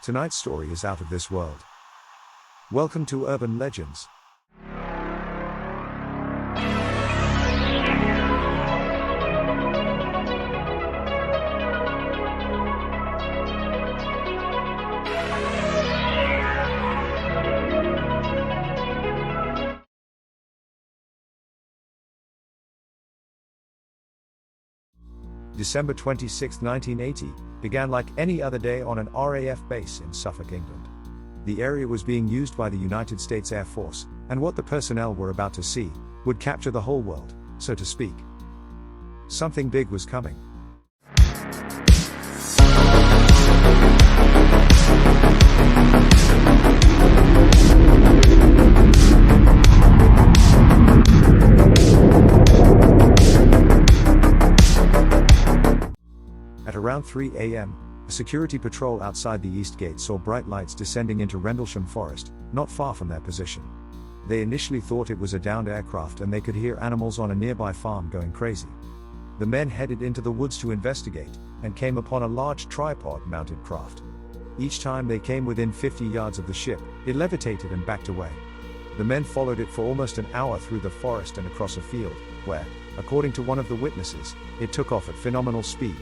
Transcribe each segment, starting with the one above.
Tonight's story is out of this world. Welcome to Urban Legends. December 26, 1980, began like any other day on an RAF base in Suffolk, England. The area was being used by the United States Air Force, and what the personnel were about to see would capture the whole world, so to speak. Something big was coming. At around 3 a.m., a security patrol outside the east gate saw bright lights descending into Rendlesham Forest, not far from their position. They initially thought it was a downed aircraft and they could hear animals on a nearby farm going crazy. The men headed into the woods to investigate, and came upon a large tripod-mounted craft. Each time they came within 50 yards of the ship, it levitated and backed away. The men followed it for almost an hour through the forest and across a field, where, according to one of the witnesses, it took off at phenomenal speed.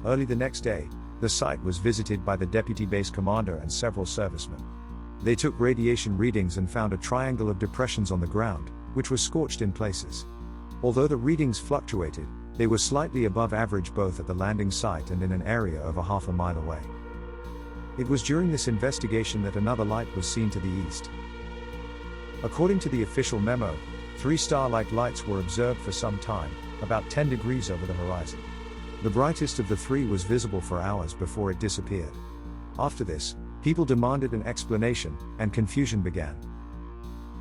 Early the next day, the site was visited by the deputy base commander and several servicemen. They took radiation readings and found a triangle of depressions on the ground, which was scorched in places. Although the readings fluctuated, they were slightly above average both at the landing site and in an area over half a mile away. It was during this investigation that another light was seen to the east. According to the official memo, 3 star-like lights were observed for some time, about 10 degrees over the horizon. The brightest of the 3 was visible for hours before it disappeared. After this, people demanded an explanation, and confusion began.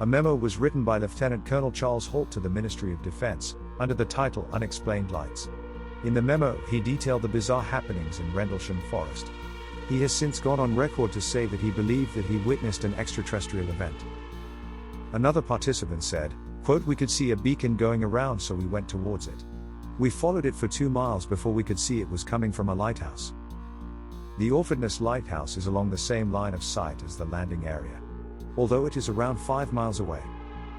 A memo was written by Lieutenant Colonel Charles Holt to the Ministry of Defense, under the title Unexplained Lights. In the memo, he detailed the bizarre happenings in Rendlesham Forest. He has since gone on record to say that he believed that he witnessed an extraterrestrial event. Another participant said, quote, "We could see a beacon going around, so we went towards it. We followed it for 2 miles before we could see it was coming from a lighthouse." The Eyewitness lighthouse is along the same line of sight as the landing area, although it is around 5 miles away.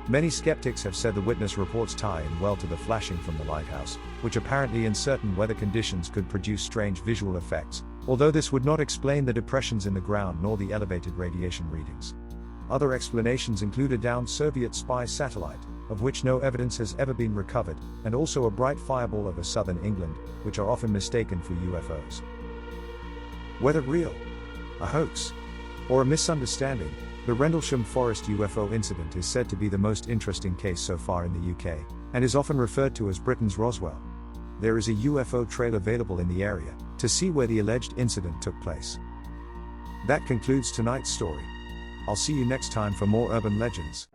Many skeptics have said the witness reports tie in well to the flashing from the lighthouse, which apparently in certain weather conditions could produce strange visual effects, although this would not explain the depressions in the ground nor the elevated radiation readings. Other explanations include a downed Soviet spy satellite, of which no evidence has ever been recovered, and also a bright fireball over southern England, which are often mistaken for UFOs. Whether real, a hoax, or a misunderstanding, the Rendlesham Forest UFO incident is said to be the most interesting case so far in the UK, and is often referred to as Britain's Roswell. There is a UFO trail available in the area, to see where the alleged incident took place. That concludes tonight's story. I'll see you next time for more urban legends.